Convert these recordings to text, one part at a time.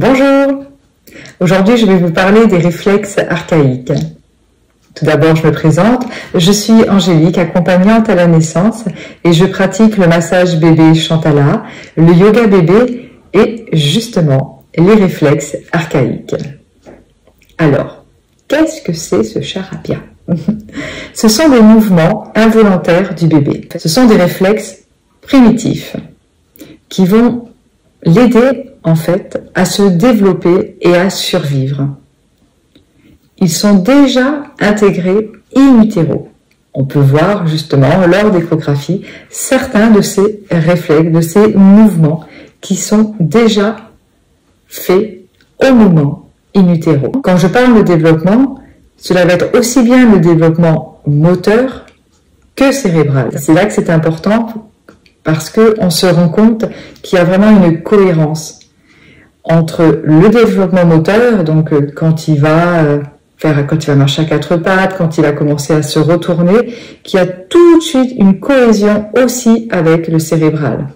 Bonjour! Aujourd'hui, je vais vous parler des réflexes archaïques. Tout d'abord, je me présente. Je suis Angélique, accompagnante à la naissance, et je pratique le massage bébé Chantala, le yoga bébé et justement les réflexes archaïques. Alors, qu'est-ce que c'est ce charabia? Ce sont des mouvements involontaires du bébé. Ce sont des réflexes primitifs qui vont l'aider en fait à se développer et à survivre. Ils sont déjà intégrés in utero. On peut voir justement lors d'échographie certains de ces réflexes, de ces mouvements qui sont déjà faits au moment in utero. Quand je parle de développement, cela va être aussi bien le développement moteur que cérébral. C'est là que c'est important parce qu'on se rend compte qu'il y a vraiment une cohérence entre le développement moteur, donc quand il va marcher à quatre pattes, quand il va commencer à se retourner, qu'il y a tout de suite une cohésion aussi avec le cérébral.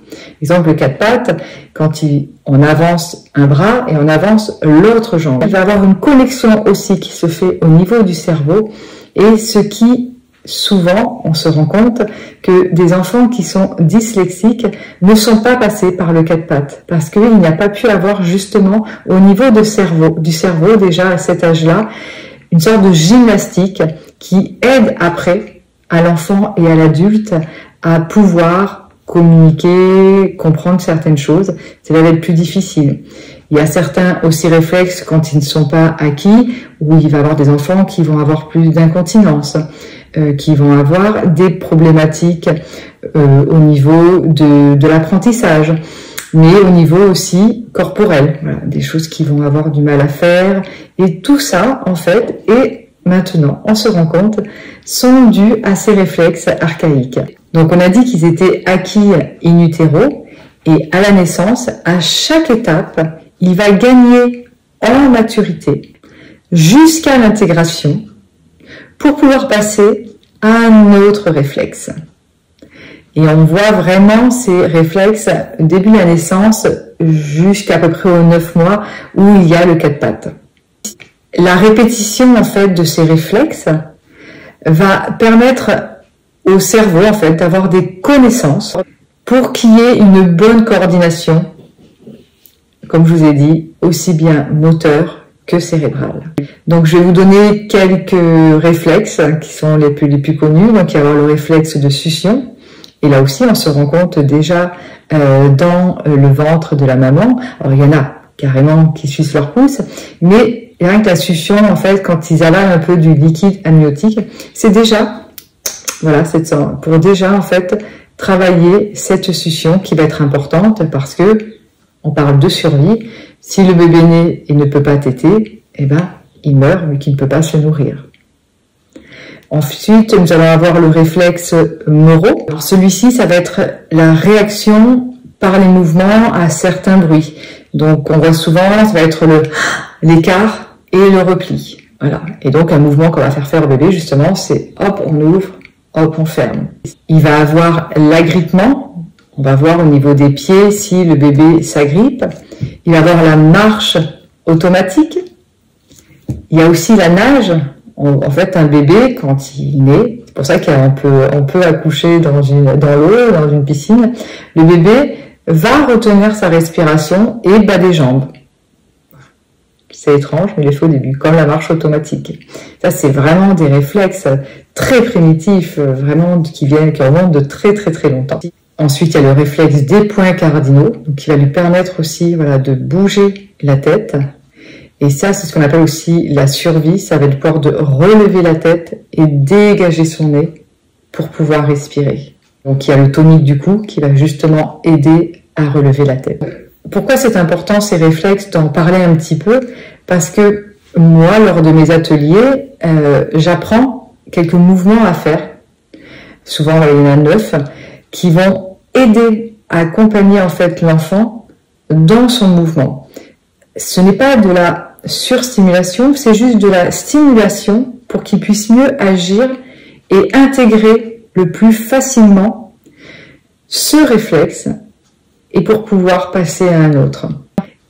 Exemple, le quatre pattes, quand on avance un bras et on avance l'autre jambe. Il va y avoir une connexion aussi qui se fait au niveau du cerveau, et ce qui souvent, on se rend compte que des enfants qui sont dyslexiques ne sont pas passés par le quatre pattes parce qu'il n'y a pas pu avoir justement au niveau du cerveau déjà à cet âge-là, une sorte de gymnastique qui aide après à l'enfant et à l'adulte à pouvoir communiquer, comprendre certaines choses. C'est là le plus difficile. Il y a certains aussi réflexes quand ils ne sont pas acquis, où il va y avoir des enfants qui vont avoir plus d'incontinence, qui vont avoir des problématiques au niveau de l'apprentissage, mais au niveau aussi corporel, voilà, des choses qui vont avoir du mal à faire. Et tout ça, en fait, et maintenant, on se rend compte, sont dus à ces réflexes archaïques. Donc on a dit qu'ils étaient acquis in utero, et à la naissance, à chaque étape, il va gagner en maturité jusqu'à l'intégration pour pouvoir passer à un autre réflexe. Et on voit vraiment ces réflexes début de la naissance jusqu'à peu près aux 9 mois où il y a le quatre pattes. La répétition en fait de ces réflexes va permettre au cerveau en fait d'avoir des connaissances pour qu'il y ait une bonne coordination, comme je vous ai dit, aussi bien moteur que cérébral. Donc je vais vous donner quelques réflexes qui sont les plus connus. Donc il va y avoir le réflexe de succion. Et là aussi, on se rend compte déjà dans le ventre de la maman. Alors il y en a carrément qui sucent leur pouce, mais rien que la succion, en fait, quand ils avalent un peu du liquide amniotique, c'est déjà, voilà, pour déjà en fait travailler cette succion qui va être importante parce que on parle de survie. Si le bébé naît et ne peut pas téter, eh ben, il meurt vu qu'il ne peut pas se nourrir. Ensuite, nous allons avoir le réflexe Moro. Alors celui-ci, ça va être la réaction par les mouvements à certains bruits. Donc on voit souvent, ça va être l'écart et le repli. Voilà. Et donc un mouvement qu'on va faire au bébé, justement, c'est hop, on ouvre, hop, on ferme. Il va avoir l'agrippement. On va voir au niveau des pieds si le bébé s'agrippe. Il va avoir la marche automatique. Il y a aussi la nage. En fait, un bébé, quand il naît, c'est pour ça qu'on peut accoucher dans l'eau, dans une piscine, le bébé va retenir sa respiration et bat des jambes. C'est étrange, mais il le fait au début, comme la marche automatique. Ça, c'est vraiment des réflexes très primitifs, vraiment qui remontent de très longtemps. Ensuite, il y a le réflexe des points cardinaux, donc qui va lui permettre aussi de bouger la tête. Et ça, c'est ce qu'on appelle aussi la survie. Ça va être le pouvoir de relever la tête et dégager son nez pour pouvoir respirer. Donc, il y a le tonique du cou qui va justement aider à relever la tête. Pourquoi c'est important ces réflexes d'en parler un petit peu? Parce que moi, lors de mes ateliers, j'apprends quelques mouvements à faire. Souvent, il y en a 9 qui vont aider à accompagner en fait l'enfant dans son mouvement. Ce n'est pas de la surstimulation, c'est juste de la stimulation pour qu'il puisse mieux agir et intégrer le plus facilement ce réflexe et pour pouvoir passer à un autre.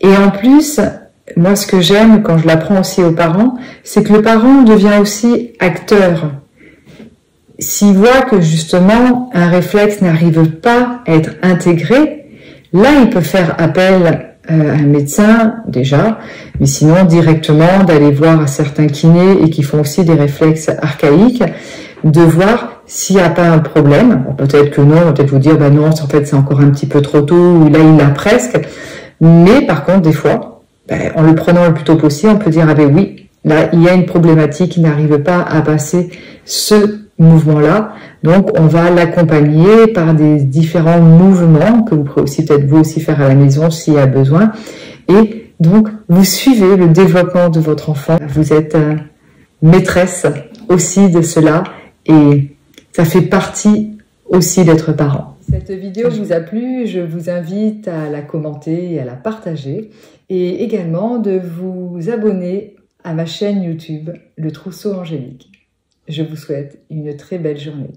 Et en plus, moi, ce que j'aime quand je l'apprends aussi aux parents, c'est que le parent devient aussi acteur. S'il voit que justement un réflexe n'arrive pas à être intégré, là il peut faire appel à un médecin déjà, mais sinon directement d'aller voir certains kinés et qui font aussi des réflexes archaïques, de voir s'il n'y a pas un problème. Peut-être que non, on va peut-être vous dire bah non, en fait c'est encore un petit peu trop tôt, ou là il l'a presque. Mais par contre des fois, en le prenant le plus tôt possible, on peut dire ah ben oui, là il y a une problématique qui n'arrive pas à passer ce mouvement-là. Donc, on va l'accompagner par des différents mouvements que vous pourrez aussi peut-être vous aussi faire à la maison s'il y a besoin. Et donc, vous suivez le développement de votre enfant. Vous êtes maîtresse aussi de cela et ça fait partie aussi d'être parent. Cette vidéo vous a plu, je vous invite à la commenter et à la partager et également de vous abonner à ma chaîne YouTube, Le Trousseau Angélique. Je vous souhaite une très belle journée.